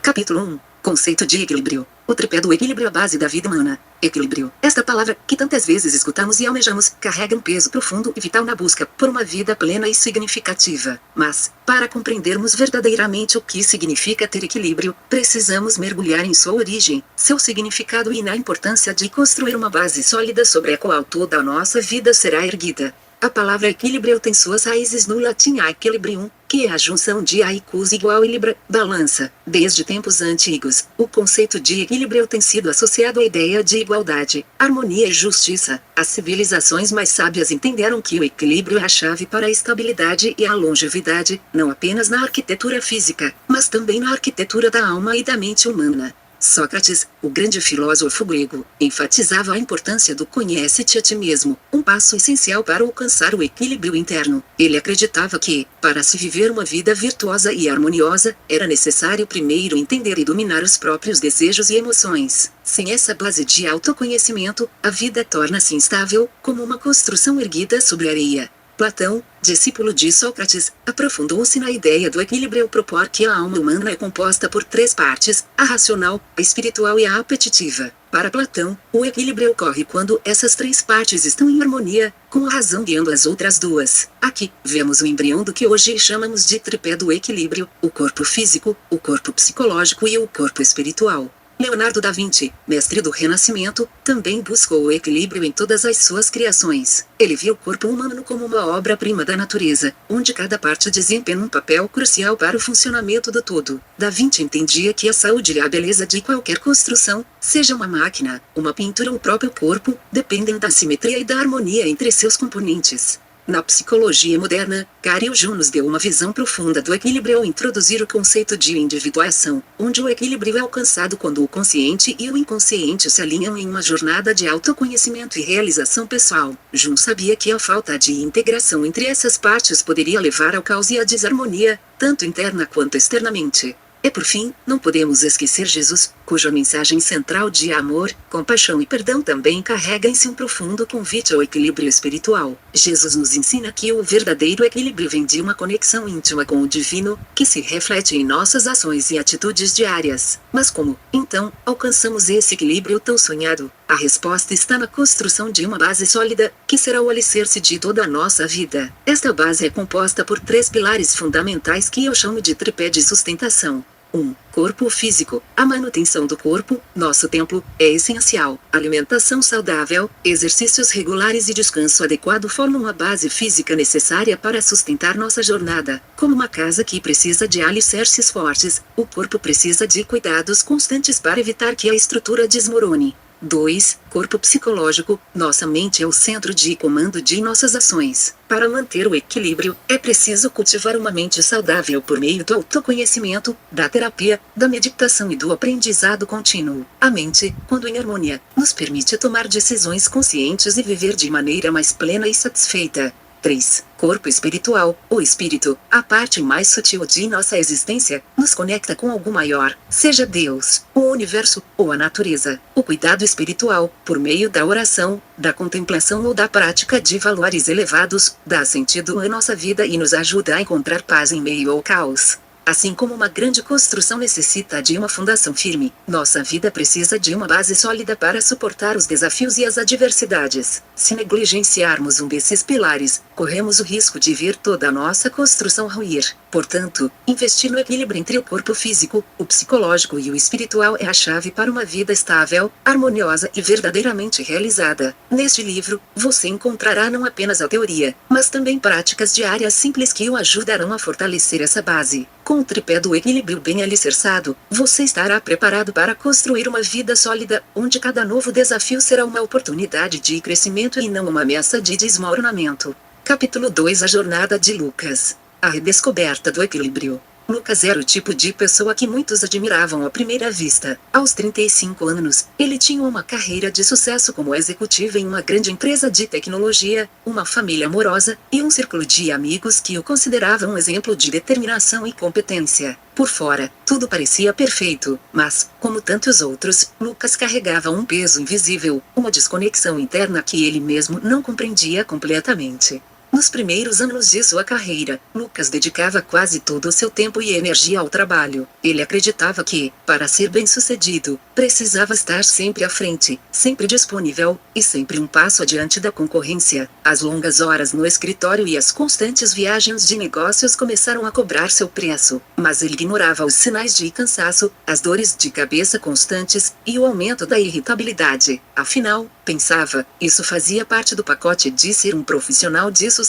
Capítulo 1. Conceito de equilíbrio. O tripé do equilíbrio é a base da vida humana. Equilíbrio. Esta palavra, que tantas vezes escutamos e almejamos, carrega um peso profundo e vital na busca por uma vida plena e significativa. Mas, para compreendermos verdadeiramente o que significa ter equilíbrio, precisamos mergulhar em sua origem, seu significado e na importância de construir uma base sólida sobre a qual toda a nossa vida será erguida. A palavra equilíbrio tem suas raízes no latim equilibrium, que é a junção de aicus igual e libra, balança. Desde tempos antigos, o conceito de equilíbrio tem sido associado à ideia de igualdade, harmonia e justiça. As civilizações mais sábias entenderam que o equilíbrio é a chave para a estabilidade e a longevidade, não apenas na arquitetura física, mas também na arquitetura da alma e da mente humana. Sócrates, o grande filósofo grego, enfatizava a importância do conhece-te a ti mesmo, um passo essencial para alcançar o equilíbrio interno. Ele acreditava que, para se viver uma vida virtuosa e harmoniosa, era necessário primeiro entender e dominar os próprios desejos e emoções. Sem essa base de autoconhecimento, a vida torna-se instável, como uma construção erguida sobre areia. Platão, discípulo de Sócrates, aprofundou-se na ideia do equilíbrio ao propor que a alma humana é composta por três partes, a racional, a espiritual e a apetitiva. Para Platão, o equilíbrio ocorre quando essas três partes estão em harmonia, com a razão guiando as outras duas. Aqui, vemos o embrião do que hoje chamamos de tripé do equilíbrio, o corpo físico, o corpo psicológico e o corpo espiritual. Leonardo da Vinci, mestre do Renascimento, também buscou o equilíbrio em todas as suas criações. Ele viu o corpo humano como uma obra-prima da natureza, onde cada parte desempenha um papel crucial para o funcionamento do todo. Da Vinci entendia que a saúde e a beleza de qualquer construção, seja uma máquina, uma pintura ou o próprio corpo, dependem da simetria e da harmonia entre seus componentes. Na psicologia moderna, Carl Jung nos deu uma visão profunda do equilíbrio ao introduzir o conceito de individuação, onde o equilíbrio é alcançado quando o consciente e o inconsciente se alinham em uma jornada de autoconhecimento e realização pessoal. Jung sabia que a falta de integração entre essas partes poderia levar ao caos e à desarmonia, tanto interna quanto externamente. E por fim, não podemos esquecer Jesus, cuja mensagem central de amor, compaixão e perdão também carrega em si um profundo convite ao equilíbrio espiritual. Jesus nos ensina que o verdadeiro equilíbrio vem de uma conexão íntima com o divino, que se reflete em nossas ações e atitudes diárias. Mas como, então, alcançamos esse equilíbrio tão sonhado? A resposta está na construção de uma base sólida, que será o alicerce de toda a nossa vida. Esta base é composta por três pilares fundamentais que eu chamo de tripé de sustentação. 1. Corpo físico. A manutenção do corpo, nosso templo, é essencial. Alimentação saudável, exercícios regulares e descanso adequado formam a base física necessária para sustentar nossa jornada. Como uma casa que precisa de alicerces fortes, o corpo precisa de cuidados constantes para evitar que a estrutura desmorone. 2. Corpo psicológico. Nossa mente é o centro de comando de nossas ações. Para manter o equilíbrio, é preciso cultivar uma mente saudável por meio do autoconhecimento, da terapia, da meditação e do aprendizado contínuo. A mente, quando em harmonia, nos permite tomar decisões conscientes e viver de maneira mais plena e satisfeita. 3. Corpo espiritual. O espírito, a parte mais sutil de nossa existência, nos conecta com algo maior, seja Deus, o universo, ou a natureza. O cuidado espiritual, por meio da oração, da contemplação ou da prática de valores elevados, dá sentido à nossa vida e nos ajuda a encontrar paz em meio ao caos. Assim como uma grande construção necessita de uma fundação firme, nossa vida precisa de uma base sólida para suportar os desafios e as adversidades. Se negligenciarmos um desses pilares, corremos o risco de ver toda a nossa construção ruir. Portanto, investir no equilíbrio entre o corpo físico, o psicológico e o espiritual é a chave para uma vida estável, harmoniosa e verdadeiramente realizada. Neste livro, você encontrará não apenas a teoria, mas também práticas diárias simples que o ajudarão a fortalecer essa base. Com o tripé do equilíbrio bem alicerçado, você estará preparado para construir uma vida sólida, onde cada novo desafio será uma oportunidade de crescimento e não uma ameaça de desmoronamento. Capítulo 2. A jornada de Lucas. A redescoberta do equilíbrio. Lucas era o tipo de pessoa que muitos admiravam à primeira vista. Aos 35 anos, ele tinha uma carreira de sucesso como executivo em uma grande empresa de tecnologia, uma família amorosa, e um círculo de amigos que o consideravam um exemplo de determinação e competência. Por fora, tudo parecia perfeito, mas, como tantos outros, Lucas carregava um peso invisível, uma desconexão interna que ele mesmo não compreendia completamente. Nos primeiros anos de sua carreira, Lucas dedicava quase todo o seu tempo e energia ao trabalho. Ele acreditava que, para ser bem-sucedido, precisava estar sempre à frente, sempre disponível, e sempre um passo adiante da concorrência. As longas horas no escritório e as constantes viagens de negócios começaram a cobrar seu preço, mas ele ignorava os sinais de cansaço, as dores de cabeça constantes, e o aumento da irritabilidade. Afinal, pensava, isso fazia parte do pacote de ser um profissional de sucesso.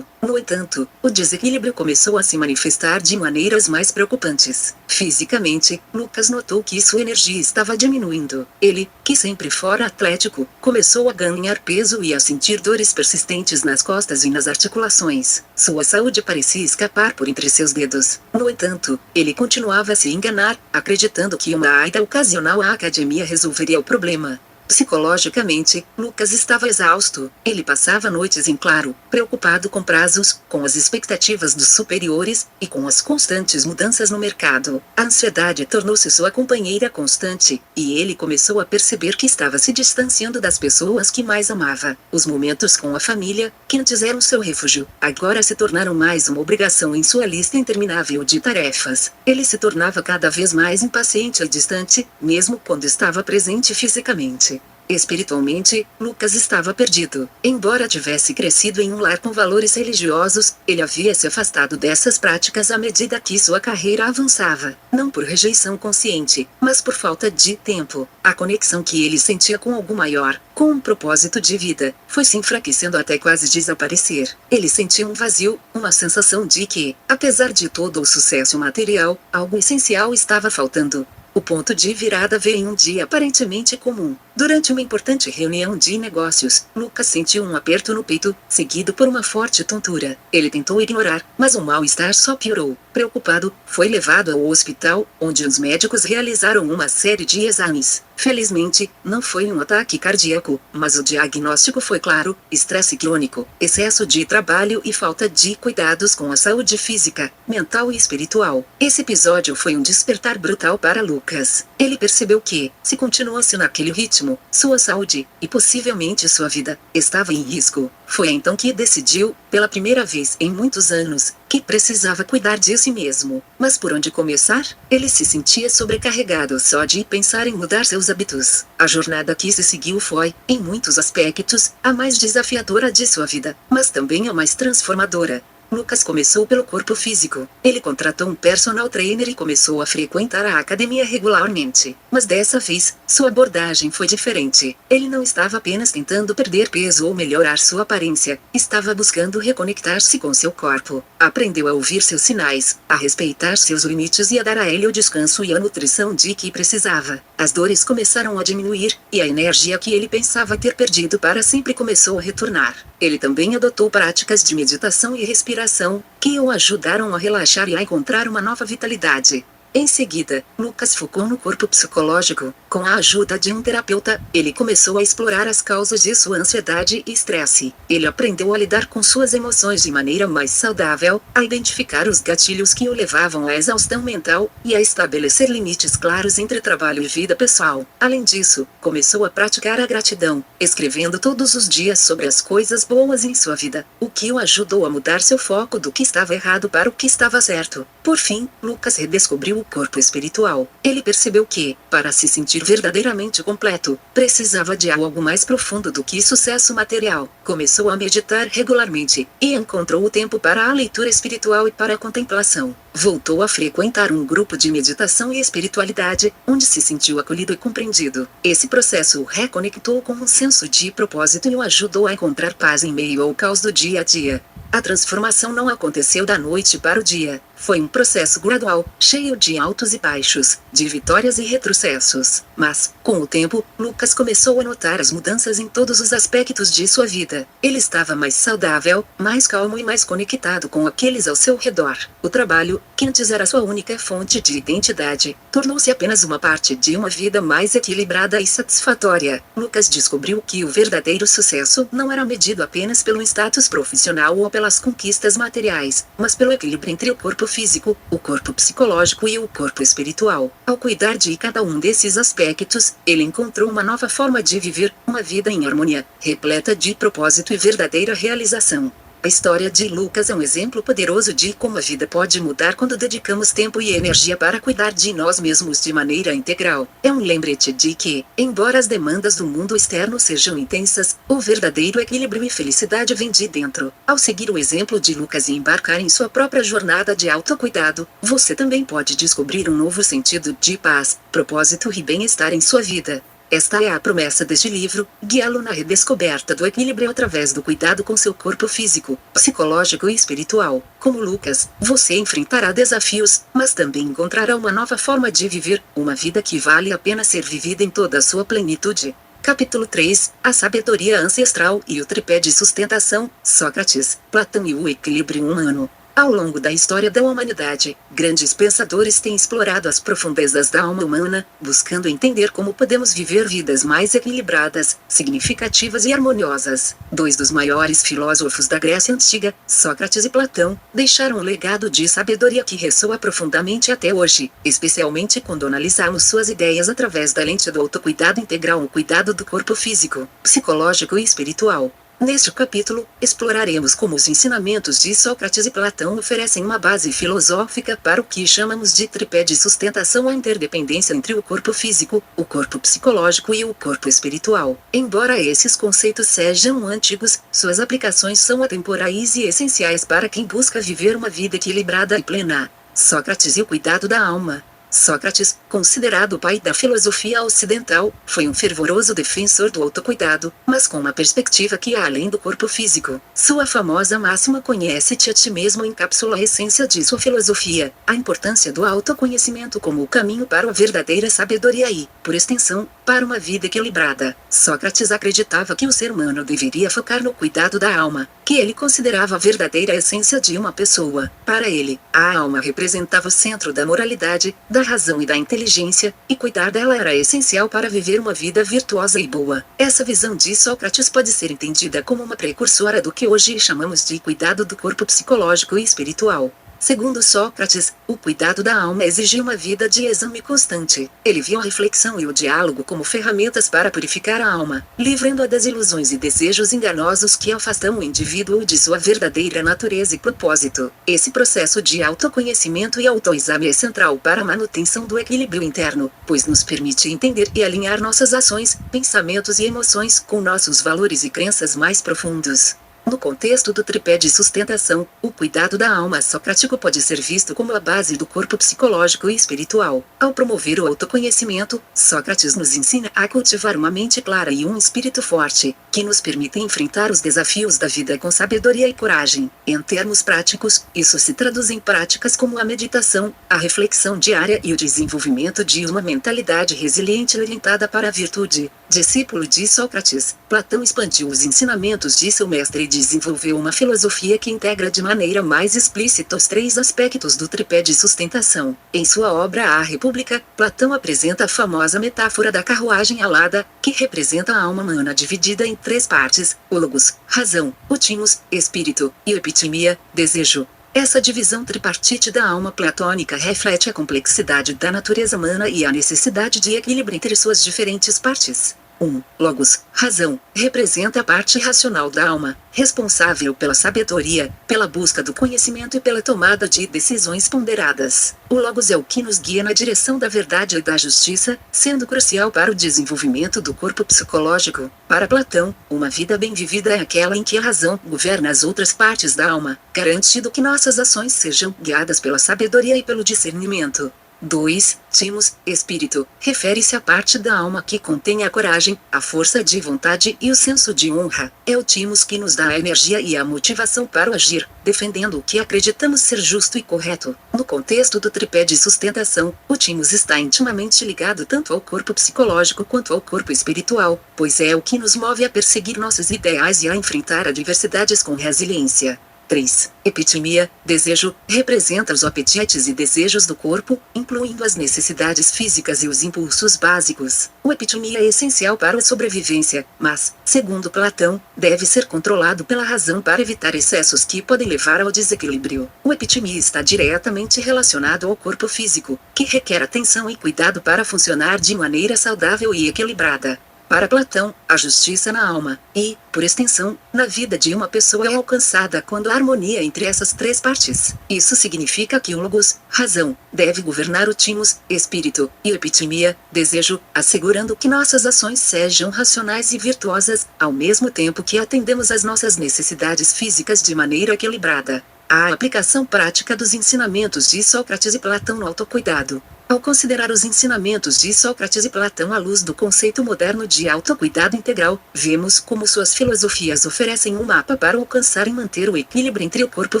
No entanto, o desequilíbrio começou a se manifestar de maneiras mais preocupantes. Fisicamente, Lucas notou que sua energia estava diminuindo. Ele, que sempre fora atlético, começou a ganhar peso e a sentir dores persistentes nas costas e nas articulações. Sua saúde parecia escapar por entre seus dedos. No entanto, ele continuava a se enganar, acreditando que uma ida ocasional à academia resolveria o problema. Psicologicamente, Lucas estava exausto. Ele passava noites em claro, preocupado com prazos, com as expectativas dos superiores, e com as constantes mudanças no mercado. A ansiedade tornou-se sua companheira constante, e ele começou a perceber que estava se distanciando das pessoas que mais amava. Os momentos com a família, que antes eram seu refúgio, agora se tornaram mais uma obrigação em sua lista interminável de tarefas. Ele se tornava cada vez mais impaciente e distante, mesmo quando estava presente fisicamente. Espiritualmente, Lucas estava perdido. Embora tivesse crescido em um lar com valores religiosos, ele havia se afastado dessas práticas à medida que sua carreira avançava. Não por rejeição consciente, mas por falta de tempo. A conexão que ele sentia com algo maior, com um propósito de vida, foi se enfraquecendo até quase desaparecer. Ele sentia um vazio, uma sensação de que, apesar de todo o sucesso material, algo essencial estava faltando. O ponto de virada veio em um dia aparentemente comum. Durante uma importante reunião de negócios, Lucas sentiu um aperto no peito, seguido por uma forte tontura. Ele tentou ignorar, mas o mal-estar só piorou. Preocupado, foi levado ao hospital, onde os médicos realizaram uma série de exames. Felizmente, não foi um ataque cardíaco, mas o diagnóstico foi claro: estresse crônico, excesso de trabalho e falta de cuidados com a saúde física, mental e espiritual. Esse episódio foi um despertar brutal para Lucas. Ele percebeu que, se continuasse naquele ritmo, sua saúde, e possivelmente sua vida, estava em risco. Foi então que decidiu, pela primeira vez em muitos anos, que precisava cuidar de si mesmo. Mas por onde começar? Ele se sentia sobrecarregado só de pensar em mudar seus hábitos. A jornada que se seguiu foi, em muitos aspectos, a mais desafiadora de sua vida, mas também a mais transformadora. Lucas começou pelo corpo físico. Ele contratou um personal trainer e começou a frequentar a academia regularmente. Mas dessa vez, sua abordagem foi diferente. Ele não estava apenas tentando perder peso ou melhorar sua aparência, estava buscando reconectar-se com seu corpo. Aprendeu a ouvir seus sinais, a respeitar seus limites e a dar a ele o descanso e a nutrição de que precisava. As dores começaram a diminuir, e a energia que ele pensava ter perdido para sempre começou a retornar. Ele também adotou práticas de meditação e respiração, que o ajudaram a relaxar e a encontrar uma nova vitalidade. Em seguida, Lucas focou no corpo psicológico. Com a ajuda de um terapeuta, ele começou a explorar as causas de sua ansiedade e estresse. Ele aprendeu a lidar com suas emoções de maneira mais saudável, a identificar os gatilhos que o levavam à exaustão mental, e a estabelecer limites claros entre trabalho e vida pessoal. Além disso, começou a praticar a gratidão, escrevendo todos os dias sobre as coisas boas em sua vida, o que o ajudou a mudar seu foco do que estava errado para o que estava certo. Por fim, Lucas redescobriu o corpo espiritual. Ele percebeu que, para se sentir verdadeiramente completo, precisava de algo mais profundo do que sucesso material. Começou a meditar regularmente, e encontrou o tempo para a leitura espiritual e para a contemplação. Voltou a frequentar um grupo de meditação e espiritualidade, onde se sentiu acolhido e compreendido. Esse processo o reconectou com um senso de propósito e o ajudou a encontrar paz em meio ao caos do dia a dia. A transformação não aconteceu da noite para o dia. Foi um processo gradual, cheio de altos e baixos, de vitórias e retrocessos. Mas, com o tempo, Lucas começou a notar as mudanças em todos os aspectos de sua vida. Ele estava mais saudável, mais calmo e mais conectado com aqueles ao seu redor. O trabalho, que antes era sua única fonte de identidade, tornou-se apenas uma parte de uma vida mais equilibrada e satisfatória. Lucas descobriu que o verdadeiro sucesso não era medido apenas pelo status profissional ou pelas conquistas materiais, mas pelo equilíbrio entre o corpo físico, o corpo psicológico e o corpo espiritual. Ao cuidar de cada um desses aspectos, ele encontrou uma nova forma de viver, uma vida em harmonia, repleta de propósito e verdadeira realização. A história de Lucas é um exemplo poderoso de como a vida pode mudar quando dedicamos tempo e energia para cuidar de nós mesmos de maneira integral. É um lembrete de que, embora as demandas do mundo externo sejam intensas, o verdadeiro equilíbrio e felicidade vem de dentro. Ao seguir o exemplo de Lucas e embarcar em sua própria jornada de autocuidado, você também pode descobrir um novo sentido de paz, propósito e bem-estar em sua vida. Esta é a promessa deste livro, guiá-lo na redescoberta do equilíbrio através do cuidado com seu corpo físico, psicológico e espiritual. Como Lucas, você enfrentará desafios, mas também encontrará uma nova forma de viver, uma vida que vale a pena ser vivida em toda a sua plenitude. Capítulo 3, a sabedoria ancestral e o tripé de sustentação, Sócrates, Platão e o equilíbrio humano. Ao longo da história da humanidade, grandes pensadores têm explorado as profundezas da alma humana, buscando entender como podemos viver vidas mais equilibradas, significativas e harmoniosas. Dois dos maiores filósofos da Grécia Antiga, Sócrates e Platão, deixaram um legado de sabedoria que ressoa profundamente até hoje, especialmente quando analisarmos suas ideias através da lente do autocuidado integral, o cuidado do corpo físico, psicológico e espiritual. Neste capítulo, exploraremos como os ensinamentos de Sócrates e Platão oferecem uma base filosófica para o que chamamos de tripé de sustentação, a interdependência entre o corpo físico, o corpo psicológico e o corpo espiritual. Embora esses conceitos sejam antigos, suas aplicações são atemporais e essenciais para quem busca viver uma vida equilibrada e plena. Sócrates e o cuidado da alma. Sócrates, considerado o pai da filosofia ocidental, foi um fervoroso defensor do autocuidado, mas com uma perspectiva que ia além do corpo físico. Sua famosa máxima "conhece-te a ti mesmo" encapsula a essência de sua filosofia, a importância do autoconhecimento como o caminho para a verdadeira sabedoria e, por extensão, para uma vida equilibrada. Sócrates acreditava que o ser humano deveria focar no cuidado da alma, que ele considerava a verdadeira essência de uma pessoa. Para ele, a alma representava o centro da moralidade, da razão e da inteligência, e cuidar dela era essencial para viver uma vida virtuosa e boa. Essa visão de Sócrates pode ser entendida como uma precursora do que hoje chamamos de cuidado do corpo psicológico e espiritual. Segundo Sócrates, o cuidado da alma exigia uma vida de exame constante. Ele viu a reflexão e o diálogo como ferramentas para purificar a alma, livrando-a das ilusões e desejos enganosos que afastam o indivíduo de sua verdadeira natureza e propósito. Esse processo de autoconhecimento e autoexame é central para a manutenção do equilíbrio interno, pois nos permite entender e alinhar nossas ações, pensamentos e emoções com nossos valores e crenças mais profundos. No contexto do tripé de sustentação, o cuidado da alma socrático pode ser visto como a base do corpo psicológico e espiritual. Ao promover o autoconhecimento, Sócrates nos ensina a cultivar uma mente clara e um espírito forte, que nos permitem enfrentar os desafios da vida com sabedoria e coragem. Em termos práticos, isso se traduz em práticas como a meditação, a reflexão diária e o desenvolvimento de uma mentalidade resiliente e orientada para a virtude. Discípulo de Sócrates, Platão expandiu os ensinamentos de seu mestre e desenvolveu uma filosofia que integra de maneira mais explícita os três aspectos do tripé de sustentação. Em sua obra A República, Platão apresenta a famosa metáfora da carruagem alada, que representa a alma humana dividida em três partes: o logos, razão, o timos, espírito, e o epitimia, desejo. Essa divisão tripartite da alma platônica reflete a complexidade da natureza humana e a necessidade de equilíbrio entre suas diferentes partes. 1. Logos, razão, representa a parte racional da alma, responsável pela sabedoria, pela busca do conhecimento e pela tomada de decisões ponderadas. O Logos é o que nos guia na direção da verdade e da justiça, sendo crucial para o desenvolvimento do corpo psicológico. Para Platão, uma vida bem vivida é aquela em que a razão governa as outras partes da alma, garantindo que nossas ações sejam guiadas pela sabedoria e pelo discernimento. 2. Timos, espírito, refere-se à parte da alma que contém a coragem, a força de vontade e o senso de honra. É o timos que nos dá a energia e a motivação para agir, defendendo o que acreditamos ser justo e correto. No contexto do tripé de sustentação, o timos está intimamente ligado tanto ao corpo psicológico quanto ao corpo espiritual, pois é o que nos move a perseguir nossos ideais e a enfrentar adversidades com resiliência. 3. Epitimia, desejo, representa os apetites e desejos do corpo, incluindo as necessidades físicas e os impulsos básicos. O epitimia é essencial para a sobrevivência, mas, segundo Platão, deve ser controlado pela razão para evitar excessos que podem levar ao desequilíbrio. O epitimia está diretamente relacionado ao corpo físico, que requer atenção e cuidado para funcionar de maneira saudável e equilibrada. Para Platão, a justiça na alma, e, por extensão, na vida de uma pessoa é alcançada quando há harmonia entre essas três partes. Isso significa que o logos, razão, deve governar o timos, espírito, e o epitimia, desejo, assegurando que nossas ações sejam racionais e virtuosas, ao mesmo tempo que atendemos às nossas necessidades físicas de maneira equilibrada. A aplicação prática dos ensinamentos de Sócrates e Platão no autocuidado. Ao considerar os ensinamentos de Sócrates e Platão à luz do conceito moderno de autocuidado integral, vemos como suas filosofias oferecem um mapa para alcançar e manter o equilíbrio entre o corpo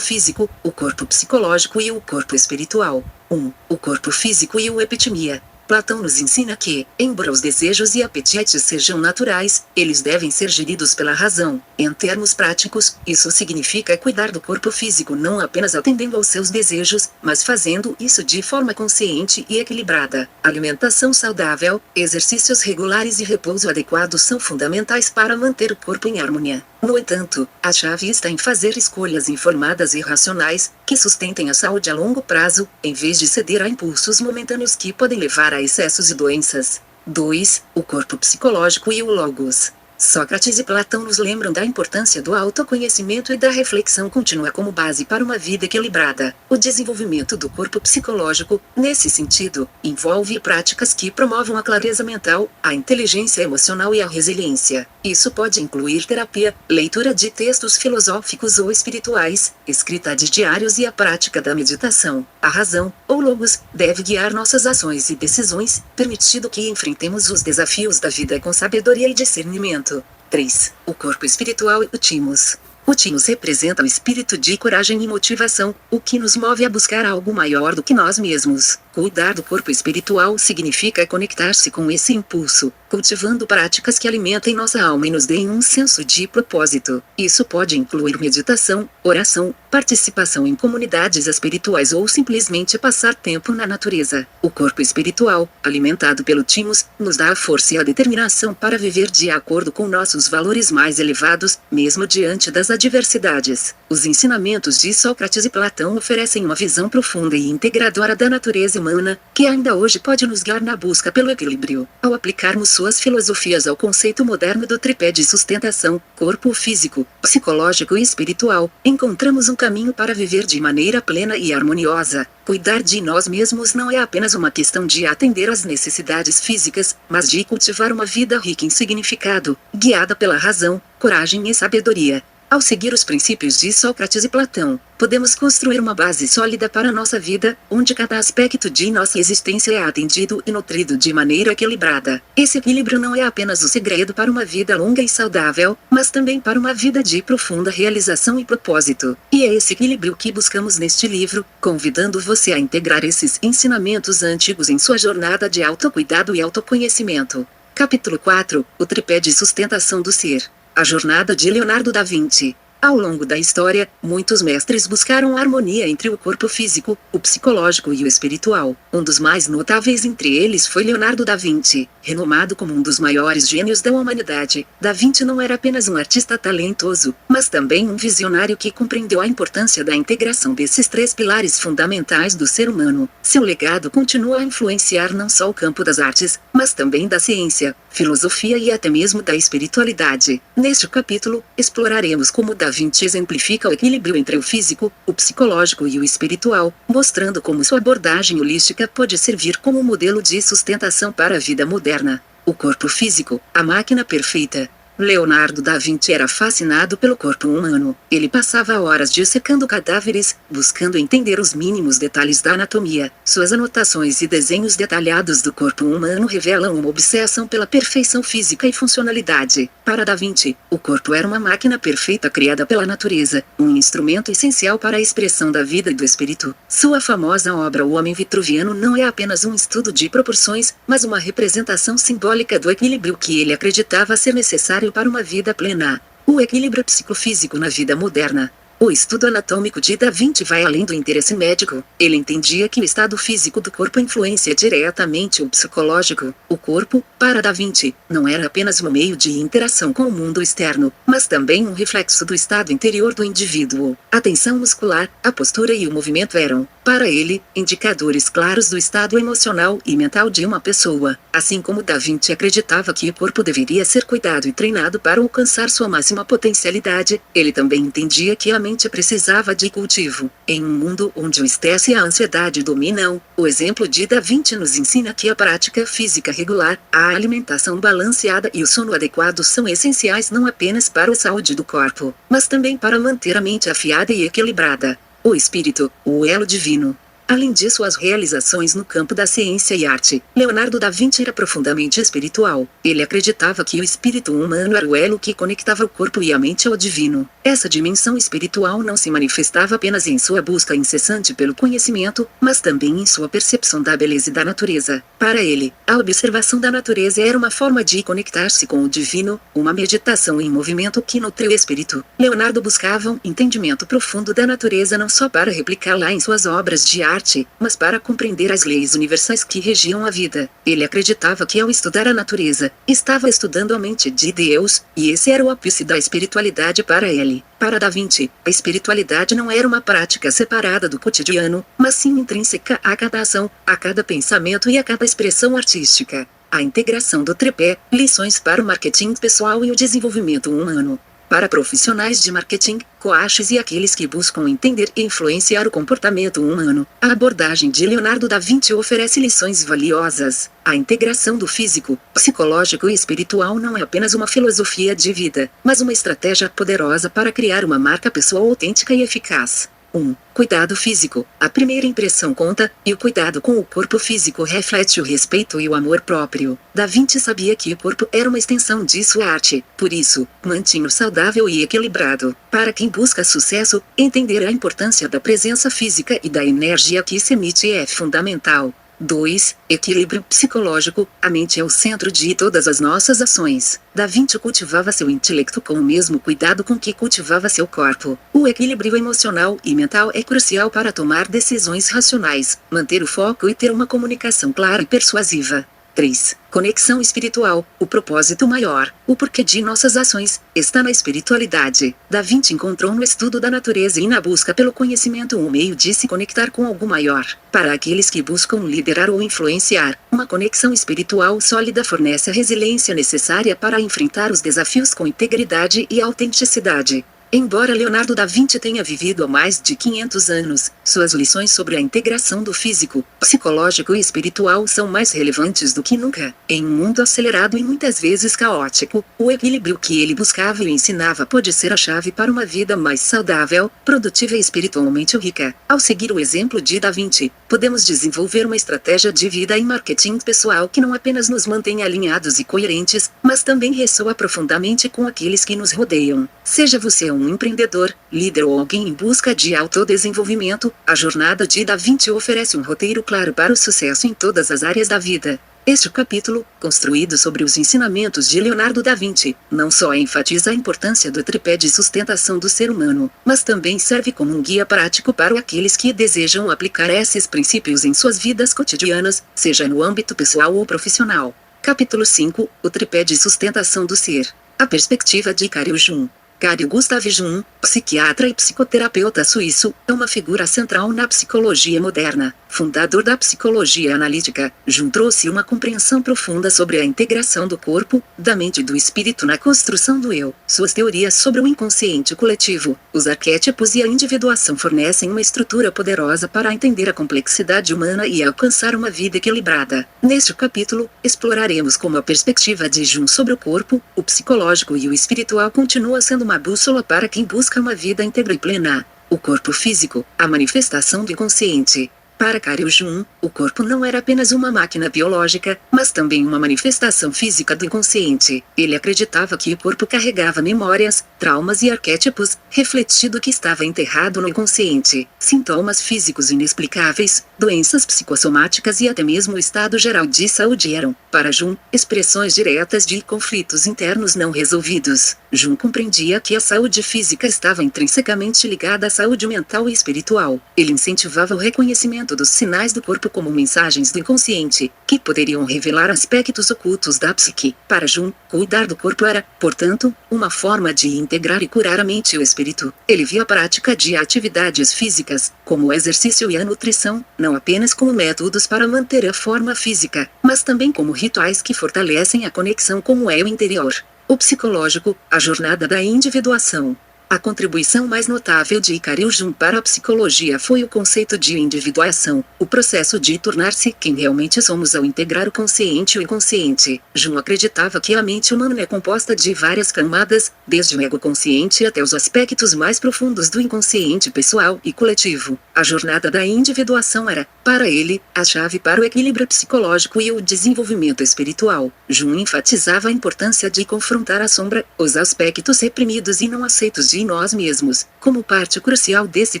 físico, o corpo psicológico e o corpo espiritual. 1. O corpo físico e o epitimia. Platão nos ensina que, embora os desejos e apetites sejam naturais, eles devem ser geridos pela razão. Em termos práticos, isso significa cuidar do corpo físico não apenas atendendo aos seus desejos, mas fazendo isso de forma consciente e equilibrada. Alimentação saudável, exercícios regulares e repouso adequado são fundamentais para manter o corpo em harmonia. No entanto, a chave está em fazer escolhas informadas e racionais, que sustentem a saúde a longo prazo, em vez de ceder a impulsos momentâneos que podem levar a excessos e doenças. 2. O corpo psicológico e o logos. Sócrates e Platão nos lembram da importância do autoconhecimento e da reflexão contínua como base para uma vida equilibrada. O desenvolvimento do corpo psicológico, nesse sentido, envolve práticas que promovam a clareza mental, a inteligência emocional e a resiliência. Isso pode incluir terapia, leitura de textos filosóficos ou espirituais, escrita de diários e a prática da meditação. A razão, ou logos, deve guiar nossas ações e decisões, permitindo que enfrentemos os desafios da vida com sabedoria e discernimento. 3. O corpo espiritual e o timos. O timos representa o espírito de coragem e motivação, o que nos move a buscar algo maior do que nós mesmos. Cuidar do corpo espiritual significa conectar-se com esse impulso, cultivando práticas que alimentem nossa alma e nos deem um senso de propósito. Isso pode incluir meditação, oração, participação em comunidades espirituais ou simplesmente passar tempo na natureza. O corpo espiritual, alimentado pelo timos, nos dá a força e a determinação para viver de acordo com nossos valores mais elevados, mesmo diante das adversidades. Os ensinamentos de Sócrates e Platão oferecem uma visão profunda e integradora da natureza humana, que ainda hoje pode nos guiar na busca pelo equilíbrio. Ao aplicarmos suas filosofias ao conceito moderno do tripé de sustentação, corpo físico, psicológico e espiritual, encontramos um caminho para viver de maneira plena e harmoniosa. Cuidar de nós mesmos não é apenas uma questão de atender às necessidades físicas, mas de cultivar uma vida rica em significado, guiada pela razão, coragem e sabedoria. Ao seguir os princípios de Sócrates e Platão, podemos construir uma base sólida para nossa vida, onde cada aspecto de nossa existência é atendido e nutrido de maneira equilibrada. Esse equilíbrio não é apenas o segredo para uma vida longa e saudável, mas também para uma vida de profunda realização e propósito. E é esse equilíbrio que buscamos neste livro, convidando você a integrar esses ensinamentos antigos em sua jornada de autocuidado e autoconhecimento. Capítulo 4 – O tripé de sustentação do ser. A jornada de Leonardo da Vinci. Ao longo da história, muitos mestres buscaram a harmonia entre o corpo físico, o psicológico e o espiritual. Um dos mais notáveis entre eles foi Leonardo da Vinci. Renomado como um dos maiores gênios da humanidade, Da Vinci não era apenas um artista talentoso, mas também um visionário que compreendeu a importância da integração desses três pilares fundamentais do ser humano. Seu legado continua a influenciar não só o campo das artes, mas também da ciência, filosofia e até mesmo da espiritualidade. Neste capítulo, exploraremos como Da Vinci exemplifica o equilíbrio entre o físico, o psicológico e o espiritual, mostrando como sua abordagem holística pode servir como modelo de sustentação para a vida moderna. O corpo físico, a máquina perfeita. Leonardo da Vinci era fascinado pelo corpo humano. Ele passava horas dissecando cadáveres, buscando entender os mínimos detalhes da anatomia. Suas anotações e desenhos detalhados do corpo humano revelam uma obsessão pela perfeição física e funcionalidade. Para da Vinci, o corpo era uma máquina perfeita criada pela natureza, um instrumento essencial para a expressão da vida e do espírito. Sua famosa obra O Homem Vitruviano não é apenas um estudo de proporções, mas uma representação simbólica do equilíbrio que ele acreditava ser necessário para uma vida plena. O equilíbrio psicofísico na vida moderna. O estudo anatômico de Da Vinci vai além do interesse médico. Ele entendia que o estado físico do corpo influencia diretamente o psicológico. O corpo, para Da Vinci, não era apenas um meio de interação com o mundo externo, mas também um reflexo do estado interior do indivíduo. A tensão muscular, a postura e o movimento eram, para ele, indicadores claros do estado emocional e mental de uma pessoa. Assim como Da Vinci acreditava que o corpo deveria ser cuidado e treinado para alcançar sua máxima potencialidade, ele também entendia que a mente precisava de cultivo. Em um mundo onde o estresse e a ansiedade dominam, o exemplo de Da Vinci nos ensina que a prática física regular, a alimentação balanceada e o sono adequado são essenciais não apenas para a saúde do corpo, mas também para manter a mente afiada e equilibrada. O espírito, o elo divino. Além de suas realizações no campo da ciência e arte, Leonardo da Vinci era profundamente espiritual. Ele acreditava que o espírito humano era o elo que conectava o corpo e a mente ao divino. Essa dimensão espiritual não se manifestava apenas em sua busca incessante pelo conhecimento, mas também em sua percepção da beleza e da natureza. Para ele, a observação da natureza era uma forma de conectar-se com o divino, uma meditação em movimento que nutre o espírito. Leonardo buscava um entendimento profundo da natureza não só para replicá-la em suas obras de arte, mas para compreender as leis universais que regiam a vida. Ele acreditava que ao estudar a natureza, estava estudando a mente de Deus, e esse era o ápice da espiritualidade para ele. Para Da Vinci, a espiritualidade não era uma prática separada do cotidiano, mas sim intrínseca a cada ação, a cada pensamento e a cada expressão artística. A integração do tripé, lições para o marketing pessoal e o desenvolvimento humano. Para profissionais de marketing, coaches e aqueles que buscam entender e influenciar o comportamento humano, a abordagem de Leonardo da Vinci oferece lições valiosas. A integração do físico, psicológico e espiritual não é apenas uma filosofia de vida, mas uma estratégia poderosa para criar uma marca pessoal autêntica e eficaz. 1. Cuidado físico. A primeira impressão conta, e o cuidado com o corpo físico reflete o respeito e o amor próprio. Da Vinci sabia que o corpo era uma extensão de sua arte, por isso, mantinha-o saudável e equilibrado. Para quem busca sucesso, entender a importância da presença física e da energia que se emite é fundamental. 2. Equilíbrio psicológico. A mente é o centro de todas as nossas ações. Da Vinci cultivava seu intelecto com o mesmo cuidado com que cultivava seu corpo. O equilíbrio emocional e mental é crucial para tomar decisões racionais, manter o foco e ter uma comunicação clara e persuasiva. 3. Conexão espiritual. O propósito maior, o porquê de nossas ações, está na espiritualidade. Da Vinci encontrou no estudo da natureza e na busca pelo conhecimento um meio de se conectar com algo maior. Para aqueles que buscam liderar ou influenciar, uma conexão espiritual sólida fornece a resiliência necessária para enfrentar os desafios com integridade e autenticidade. Embora Leonardo da Vinci tenha vivido há mais de 500 anos, suas lições sobre a integração do físico, psicológico e espiritual são mais relevantes do que nunca. Em um mundo acelerado e muitas vezes caótico, o equilíbrio que ele buscava e ensinava pode ser a chave para uma vida mais saudável, produtiva e espiritualmente rica. Ao seguir o exemplo de Da Vinci, podemos desenvolver uma estratégia de vida e marketing pessoal que não apenas nos mantém alinhados e coerentes, mas também ressoa profundamente com aqueles que nos rodeiam. Seja você um empreendedor, líder ou alguém em busca de autodesenvolvimento, a jornada de Da Vinci oferece um roteiro claro para o sucesso em todas as áreas da vida. Este capítulo, construído sobre os ensinamentos de Leonardo da Vinci, não só enfatiza a importância do tripé de sustentação do ser humano, mas também serve como um guia prático para aqueles que desejam aplicar esses princípios em suas vidas cotidianas, seja no âmbito pessoal ou profissional. Capítulo 5, o tripé de sustentação do ser. A perspectiva de Carl Jung. Carl Gustav Jung, psiquiatra e psicoterapeuta suíço, é uma figura central na psicologia moderna. Fundador da psicologia analítica, Jung trouxe uma compreensão profunda sobre a integração do corpo, da mente e do espírito na construção do eu. Suas teorias sobre o inconsciente coletivo, os arquétipos e a individuação fornecem uma estrutura poderosa para entender a complexidade humana e alcançar uma vida equilibrada. Neste capítulo, exploraremos como a perspectiva de Jung sobre o corpo, o psicológico e o espiritual continua sendo uma bússola para quem busca uma vida íntegra e plena. O corpo físico, a manifestação do inconsciente. Para Carl Jung, o corpo não era apenas uma máquina biológica, mas também uma manifestação física do inconsciente. Ele acreditava que o corpo carregava memórias, traumas e arquétipos, refletindo que estava enterrado no inconsciente. Sintomas físicos inexplicáveis, doenças psicossomáticas e até mesmo o estado geral de saúde eram, para Jung, expressões diretas de conflitos internos não resolvidos. Jung compreendia que a saúde física estava intrinsecamente ligada à saúde mental e espiritual. Ele incentivava o reconhecimento dos sinais do corpo como mensagens do inconsciente, que poderiam revelar aspectos ocultos da psique. Para Jung, cuidar do corpo era, portanto, uma forma de integrar e curar a mente e o espírito. Ele via a prática de atividades físicas, como o exercício e a nutrição, não apenas como métodos para manter a forma física, mas também como rituais que fortalecem a conexão com o eu interior. O psicológico, a jornada da individuação. A contribuição mais notável de Carl Jung para a psicologia foi o conceito de individuação, o processo de tornar-se quem realmente somos ao integrar o consciente e o inconsciente. Jung acreditava que a mente humana é composta de várias camadas, desde o ego consciente até os aspectos mais profundos do inconsciente pessoal e coletivo. A jornada da individuação era, para ele, a chave para o equilíbrio psicológico e o desenvolvimento espiritual. Jung enfatizava a importância de confrontar a sombra, os aspectos reprimidos e não aceitos de nós mesmos, como parte crucial desse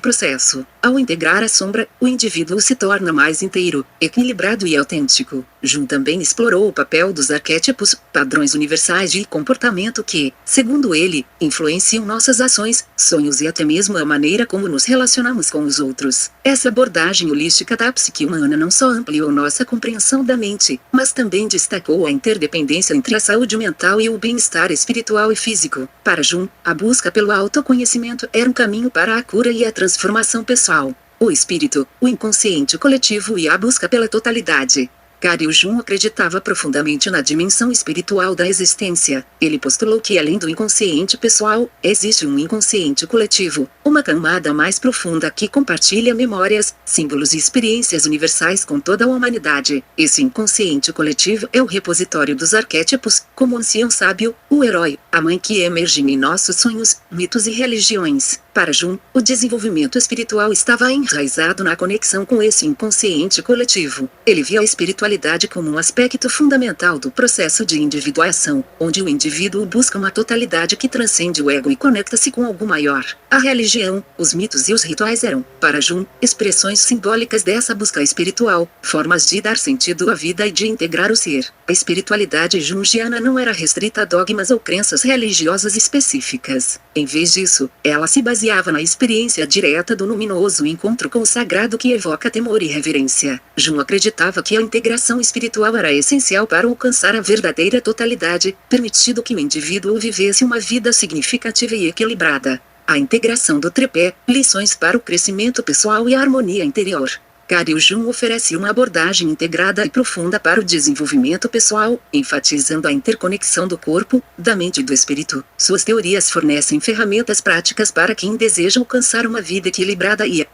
processo. Ao integrar a sombra, o indivíduo se torna mais inteiro, equilibrado e autêntico. Jung também explorou o papel dos arquétipos, padrões universais de comportamento que, segundo ele, influenciam nossas ações, sonhos e até mesmo a maneira como nos relacionamos com os outros. Essa abordagem holística da psique humana não só ampliou nossa compreensão da mente, mas também destacou a interdependência entre a saúde mental e o bem-estar espiritual e físico. Para Jung, a busca pelo autoconhecimento era um caminho para a cura e a transformação pessoal. O espírito, o inconsciente coletivo e a busca pela totalidade. Carl Jung acreditava profundamente na dimensão espiritual da existência. Ele postulou que além do inconsciente pessoal, existe um inconsciente coletivo, uma camada mais profunda que compartilha memórias, símbolos e experiências universais com toda a humanidade. Esse inconsciente coletivo é o repositório dos arquétipos, como o ancião sábio, o herói, a mãe que emergem em nossos sonhos, mitos e religiões. Para Jung, o desenvolvimento espiritual estava enraizado na conexão com esse inconsciente coletivo. Ele via a espiritualidade como um aspecto fundamental do processo de individuação, onde o indivíduo busca uma totalidade que transcende o ego e conecta-se com algo maior. A religião, os mitos e os rituais eram, para Jung, expressões simbólicas dessa busca espiritual, formas de dar sentido à vida e de integrar o ser. A espiritualidade jungiana não era restrita a dogmas ou crenças religiosas específicas. Em vez disso, ela se baseava na experiência direta do luminoso encontro com o sagrado que evoca temor e reverência. Jung acreditava que a integração espiritual era essencial para alcançar a verdadeira totalidade, permitindo que o indivíduo vivesse uma vida significativa e equilibrada. A integração do tripé, lições para o crescimento pessoal e a harmonia interior. Carl Jung oferece uma abordagem integrada e profunda para o desenvolvimento pessoal, enfatizando a interconexão do corpo, da mente e do espírito. Suas teorias fornecem ferramentas práticas para quem deseja alcançar uma vida equilibrada e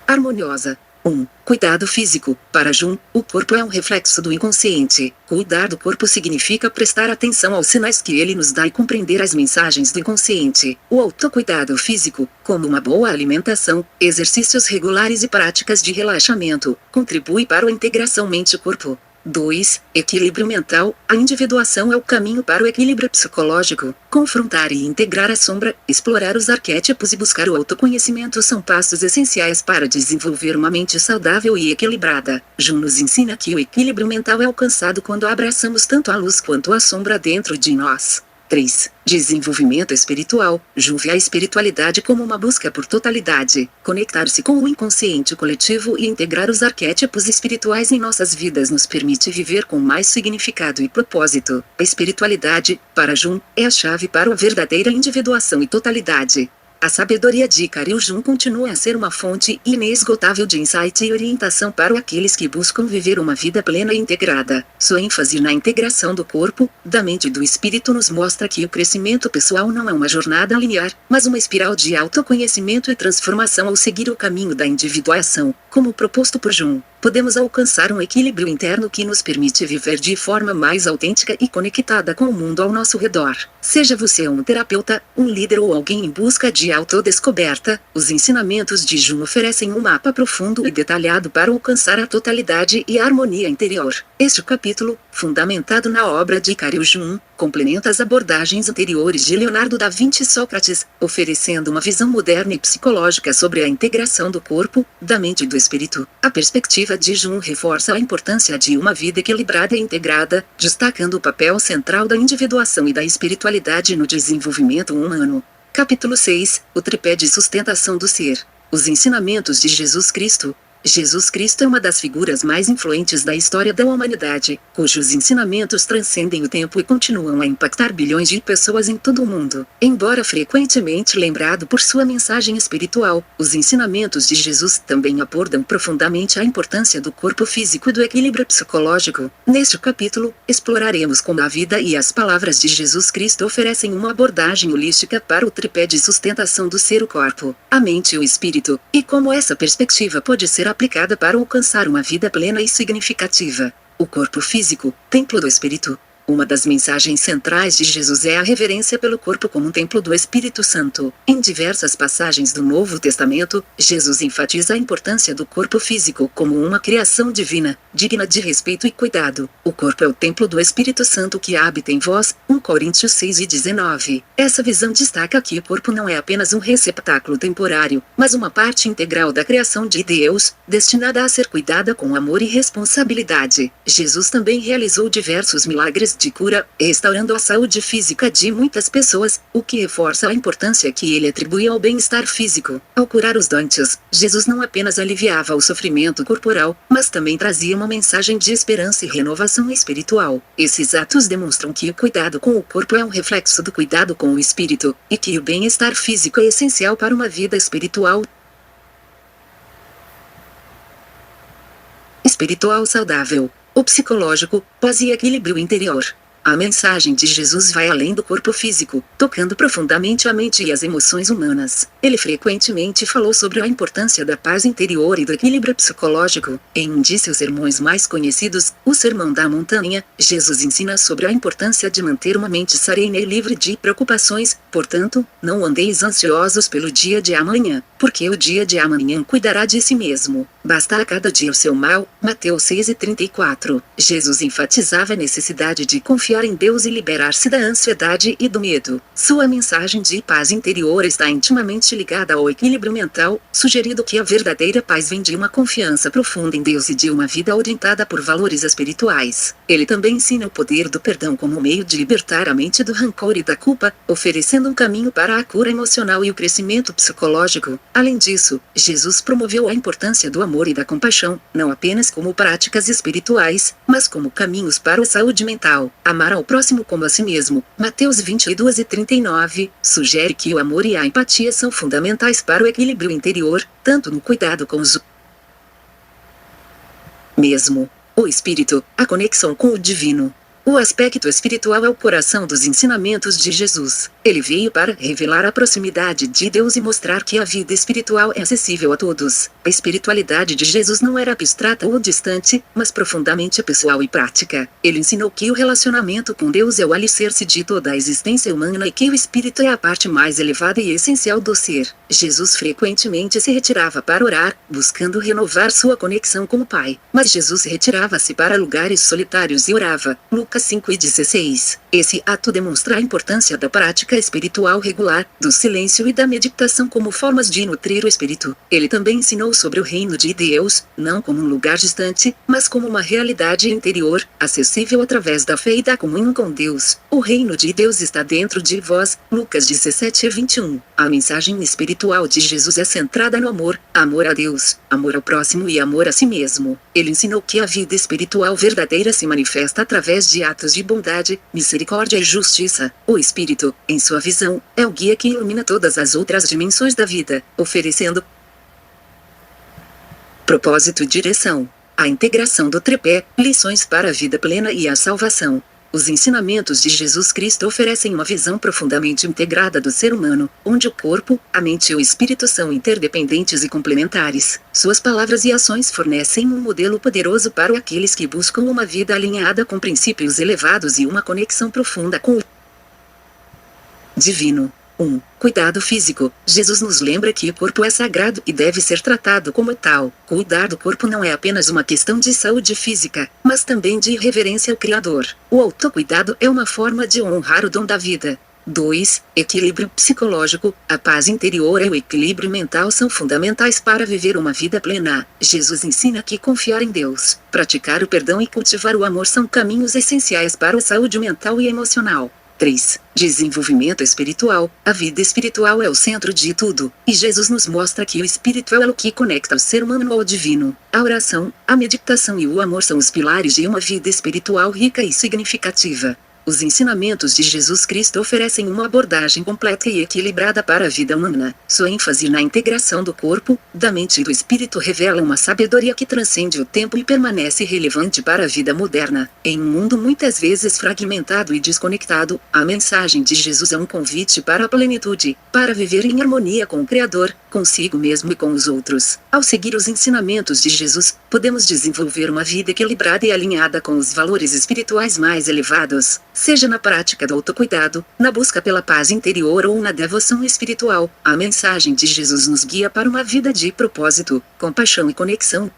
harmoniosa. 1. Cuidado físico. Para Jung, o corpo é um reflexo do inconsciente. Cuidar do corpo significa prestar atenção aos sinais que ele nos dá e compreender as mensagens do inconsciente. O autocuidado físico, como uma boa alimentação, exercícios regulares e práticas de relaxamento, contribui para a integração mente-corpo. 2. Equilíbrio mental. A individuação é o caminho para o equilíbrio psicológico. Confrontar e integrar a sombra, explorar os arquétipos e buscar o autoconhecimento são passos essenciais para desenvolver uma mente saudável e equilibrada. Jung nos ensina que o equilíbrio mental é alcançado quando abraçamos tanto a luz quanto a sombra dentro de nós. 3. Desenvolvimento espiritual. Jung vê a espiritualidade como uma busca por totalidade, conectar-se com o inconsciente coletivo e integrar os arquétipos espirituais em nossas vidas nos permite viver com mais significado e propósito. A espiritualidade, para Jung, é a chave para a verdadeira individuação e totalidade. A sabedoria de Caril Jung continua a ser uma fonte inesgotável de insight e orientação para aqueles que buscam viver uma vida plena e integrada. Sua ênfase na integração do corpo, da mente e do espírito nos mostra que o crescimento pessoal não é uma jornada linear, mas uma espiral de autoconhecimento e transformação ao seguir o caminho da individuação, como proposto por Jung. Podemos alcançar um equilíbrio interno que nos permite viver de forma mais autêntica e conectada com o mundo ao nosso redor. Seja você um terapeuta, um líder ou alguém em busca de autodescoberta, os ensinamentos de Jung oferecem um mapa profundo e detalhado para alcançar a totalidade e a harmonia interior. Este capítulo, fundamentado na obra de Carl Jung, complementa as abordagens anteriores de Leonardo da Vinci e Sócrates, oferecendo uma visão moderna e psicológica sobre a integração do corpo, da mente e do espírito. A perspectiva de Jung reforça a importância de uma vida equilibrada e integrada, destacando o papel central da individuação e da espiritualidade no desenvolvimento humano. Capítulo 6 – O tripé de sustentação do ser. Os ensinamentos de Jesus Cristo. Jesus Cristo é uma das figuras mais influentes da história da humanidade, cujos ensinamentos transcendem o tempo e continuam a impactar bilhões de pessoas em todo o mundo. Embora frequentemente lembrado por sua mensagem espiritual, os ensinamentos de Jesus também abordam profundamente a importância do corpo físico e do equilíbrio psicológico. Neste capítulo, exploraremos como a vida e as palavras de Jesus Cristo oferecem uma abordagem holística para o tripé de sustentação do ser, o corpo, a mente e o espírito, e como essa perspectiva pode ser aplicada para alcançar uma vida plena e significativa. O corpo físico, templo do espírito. Uma das mensagens centrais de Jesus é a reverência pelo corpo como um templo do Espírito Santo. Em diversas passagens do Novo Testamento, Jesus enfatiza a importância do corpo físico como uma criação divina, digna de respeito e cuidado. O corpo é o templo do Espírito Santo que habita em vós, 1 Coríntios 6:19. Essa visão destaca que o corpo não é apenas um receptáculo temporário, mas uma parte integral da criação de Deus, destinada a ser cuidada com amor e responsabilidade. Jesus também realizou diversos milagres de cura, restaurando a saúde física de muitas pessoas, o que reforça a importância que ele atribui ao bem-estar físico. Ao curar os doentes, Jesus não apenas aliviava o sofrimento corporal, mas também trazia uma mensagem de esperança e renovação espiritual. Esses atos demonstram que o cuidado com o corpo é um reflexo do cuidado com o espírito, e que o bem-estar físico é essencial para uma vida espiritual saudável. O psicológico, paz e equilíbrio interior. A mensagem de Jesus vai além do corpo físico, tocando profundamente a mente e as emoções humanas. Ele frequentemente falou sobre a importância da paz interior e do equilíbrio psicológico. Em um de seus sermões mais conhecidos, o Sermão da Montanha, Jesus ensina sobre a importância de manter uma mente serena e livre de preocupações. Portanto, não andeis ansiosos pelo dia de amanhã, porque o dia de amanhã cuidará de si mesmo. Basta a cada dia o seu mal. Mateus 6:34. Jesus enfatizava a necessidade de confiar em Deus e liberar-se da ansiedade e do medo. Sua mensagem de paz interior está intimamente ligada ao equilíbrio mental, sugerindo que a verdadeira paz vem de uma confiança profunda em Deus e de uma vida orientada por valores espirituais. Ele também ensina o poder do perdão como meio de libertar a mente do rancor e da culpa, oferecendo um caminho para a cura emocional e o crescimento psicológico. Além disso, Jesus promoveu a importância do amor e da compaixão, não apenas como práticas espirituais, mas como caminhos para a saúde mental. Amar ao próximo como a si mesmo, Mateus 22:39, sugere que o amor e a empatia são fundamentais para o equilíbrio interior, tanto no cuidado com os mesmo. O espírito, a conexão com o divino. O aspecto espiritual é o coração dos ensinamentos de Jesus. Ele veio para revelar a proximidade de Deus e mostrar que a vida espiritual é acessível a todos. A espiritualidade de Jesus não era abstrata ou distante, mas profundamente pessoal e prática. Ele ensinou que o relacionamento com Deus é o alicerce de toda a existência humana e que o espírito é a parte mais elevada e essencial do ser. Jesus frequentemente se retirava para orar, buscando renovar sua conexão com o Pai. Mas Jesus retirava-se para lugares solitários e orava. Lucas 5:16. Esse ato demonstra a importância da prática espiritual regular, do silêncio e da meditação como formas de nutrir o espírito. Ele também ensinou sobre o reino de Deus, não como um lugar distante, mas como uma realidade interior, acessível através da fé e da comunhão com Deus. O reino de Deus está dentro de vós, Lucas 17:21. A mensagem espiritual de Jesus é centrada no amor a Deus, amor ao próximo e amor a si mesmo. Ele ensinou que a vida espiritual verdadeira se manifesta através de atos de bondade, misericórdia e justiça. O espírito, em sua visão, é o guia que ilumina todas as outras dimensões da vida, oferecendo propósito e direção. A integração do tripé, lições para a vida plena e a salvação. Os ensinamentos de Jesus Cristo oferecem uma visão profundamente integrada do ser humano, onde o corpo, a mente e o espírito são interdependentes e complementares. Suas palavras e ações fornecem um modelo poderoso para aqueles que buscam uma vida alinhada com princípios elevados e uma conexão profunda com o divino. 1. Cuidado físico. Jesus nos lembra que o corpo é sagrado e deve ser tratado como tal. Cuidar do corpo não é apenas uma questão de saúde física, mas também de reverência ao Criador. O autocuidado é uma forma de honrar o dom da vida. 2. Equilíbrio psicológico. A paz interior e o equilíbrio mental são fundamentais para viver uma vida plena. Jesus ensina que confiar em Deus, praticar o perdão e cultivar o amor são caminhos essenciais para a saúde mental e emocional. 3. Desenvolvimento espiritual. A vida espiritual é o centro de tudo, e Jesus nos mostra que o espírito é o que conecta o ser humano ao divino. A oração, a meditação e o amor são os pilares de uma vida espiritual rica e significativa. Os ensinamentos de Jesus Cristo oferecem uma abordagem completa e equilibrada para a vida humana. Sua ênfase na integração do corpo, da mente e do espírito revela uma sabedoria que transcende o tempo e permanece relevante para a vida moderna. Em um mundo muitas vezes fragmentado e desconectado, a mensagem de Jesus é um convite para a plenitude, para viver em harmonia com o Criador, consigo mesmo e com os outros. Ao seguir os ensinamentos de Jesus, podemos desenvolver uma vida equilibrada e alinhada com os valores espirituais mais elevados. Seja na prática do autocuidado, na busca pela paz interior ou na devoção espiritual, a mensagem de Jesus nos guia para uma vida de propósito, compaixão e conexão.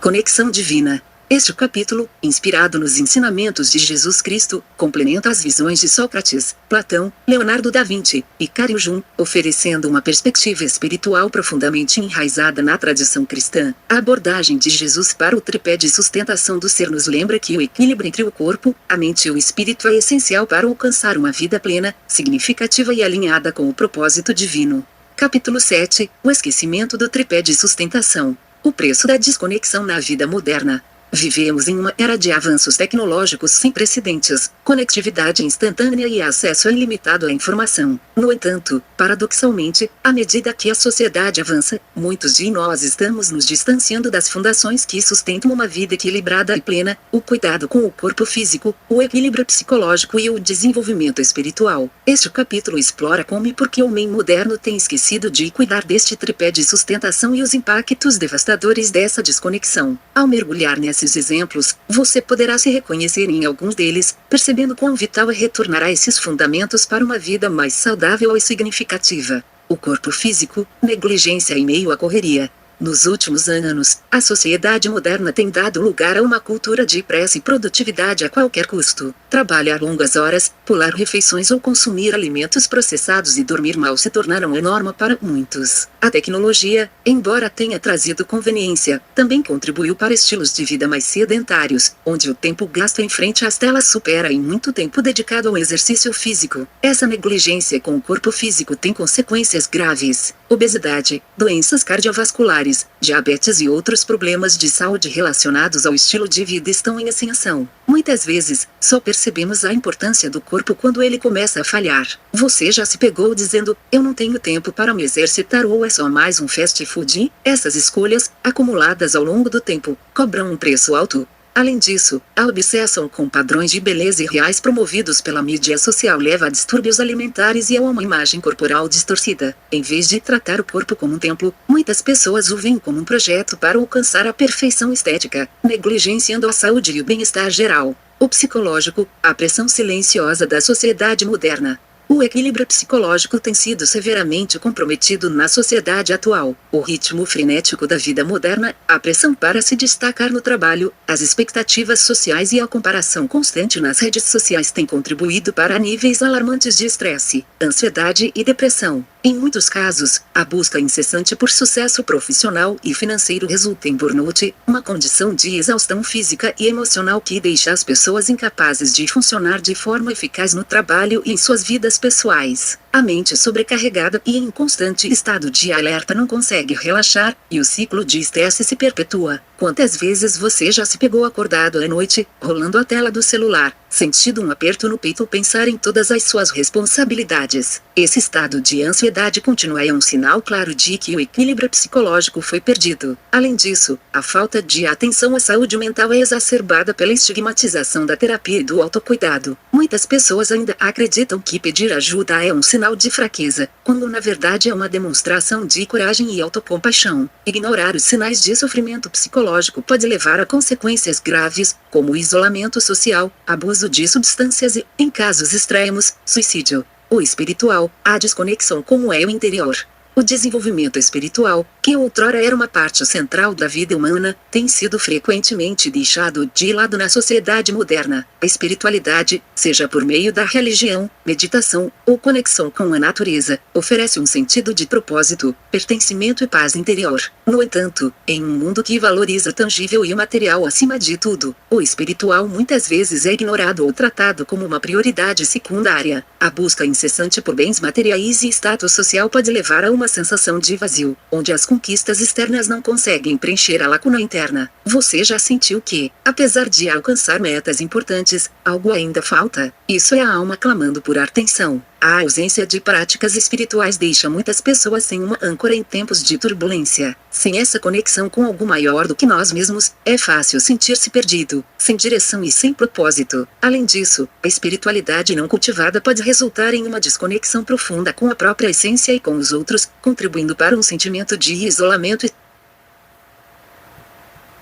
Conexão divina. Este capítulo, inspirado nos ensinamentos de Jesus Cristo, complementa as visões de Sócrates, Platão, Leonardo da Vinci e Carl Jung, oferecendo uma perspectiva espiritual profundamente enraizada na tradição cristã. A abordagem de Jesus para o tripé de sustentação do ser nos lembra que o equilíbrio entre o corpo, a mente e o espírito é essencial para alcançar uma vida plena, significativa e alinhada com o propósito divino. Capítulo 7. O esquecimento do tripé de sustentação. O preço da desconexão na vida moderna. Vivemos em uma era de avanços tecnológicos sem precedentes, conectividade instantânea e acesso ilimitado à informação. No entanto, paradoxalmente, à medida que a sociedade avança, muitos de nós estamos nos distanciando das fundações que sustentam uma vida equilibrada e plena, o cuidado com o corpo físico, o equilíbrio psicológico e o desenvolvimento espiritual. Este capítulo explora como e por que o homem moderno tem esquecido de cuidar deste tripé de sustentação e os impactos devastadores dessa desconexão. Ao mergulhar nesses exemplos, você poderá se reconhecer em alguns deles, percebendo quão vital é retornar a esses fundamentos para uma vida mais saudável e significativa. O corpo físico, negligência em meio à correria. Nos últimos anos, a sociedade moderna tem dado lugar a uma cultura de pressa e produtividade a qualquer custo. Trabalhar longas horas, pular refeições ou consumir alimentos processados e dormir mal se tornaram a norma para muitos. A tecnologia, embora tenha trazido conveniência, também contribuiu para estilos de vida mais sedentários, onde o tempo gasto em frente às telas supera em muito tempo dedicado ao exercício físico. Essa negligência com o corpo físico tem consequências graves. Obesidade, doenças cardiovasculares, diabetes e outros problemas de saúde relacionados ao estilo de vida estão em ascensão. Muitas vezes, só percebemos a importância do corpo quando ele começa a falhar. Você já se pegou dizendo, eu não tenho tempo para me exercitar ou é só mais um fast food? Essas escolhas, acumuladas ao longo do tempo, cobram um preço alto. Além disso, a obsessão com padrões de beleza irreais promovidos pela mídia social leva a distúrbios alimentares e a uma imagem corporal distorcida. Em vez de tratar o corpo como um templo, muitas pessoas o veem como um projeto para alcançar a perfeição estética, negligenciando a saúde e o bem-estar geral. O psicológico, a pressão silenciosa da sociedade moderna. O equilíbrio psicológico tem sido severamente comprometido na sociedade atual. O ritmo frenético da vida moderna, a pressão para se destacar no trabalho, as expectativas sociais e a comparação constante nas redes sociais têm contribuído para níveis alarmantes de estresse, ansiedade e depressão. Em muitos casos, a busca incessante por sucesso profissional e financeiro resulta em burnout, uma condição de exaustão física e emocional que deixa as pessoas incapazes de funcionar de forma eficaz no trabalho e em suas vidas pessoais. A mente sobrecarregada e em constante estado de alerta não consegue relaxar, e o ciclo de estresse se perpetua. Quantas vezes você já se pegou acordado à noite, rolando a tela do celular, sentindo um aperto no peito ao pensar em todas as suas responsabilidades? Esse estado de ansiedade contínua é um sinal claro de que o equilíbrio psicológico foi perdido. Além disso, a falta de atenção à saúde mental é exacerbada pela estigmatização da terapia e do autocuidado. Muitas pessoas ainda acreditam que pedir ajuda é um sinal de fraqueza, quando na verdade é uma demonstração de coragem e autocompaixão. Ignorar os sinais de sofrimento psicológico pode levar a consequências graves, como isolamento social, abuso de substâncias e, em casos extremos, suicídio. O espiritual, a desconexão com o eu interior. O desenvolvimento espiritual, que outrora era uma parte central da vida humana, tem sido frequentemente deixado de lado na sociedade moderna. A espiritualidade, seja por meio da religião, meditação ou conexão com a natureza, oferece um sentido de propósito, pertencimento e paz interior. No entanto, em um mundo que valoriza tangível e o material acima de tudo, o espiritual muitas vezes é ignorado ou tratado como uma prioridade secundária. A busca incessante por bens materiais e status social pode levar a uma sensação de vazio, onde as conquistas externas não conseguem preencher a lacuna interna. Você já sentiu que, apesar de alcançar metas importantes, algo ainda falta? Isso é a alma clamando por atenção. A ausência de práticas espirituais deixa muitas pessoas sem uma âncora em tempos de turbulência. Sem essa conexão com algo maior do que nós mesmos, é fácil sentir-se perdido, sem direção e sem propósito. Além disso, a espiritualidade não cultivada pode resultar em uma desconexão profunda com a própria essência e com os outros, contribuindo para um sentimento de isolamento e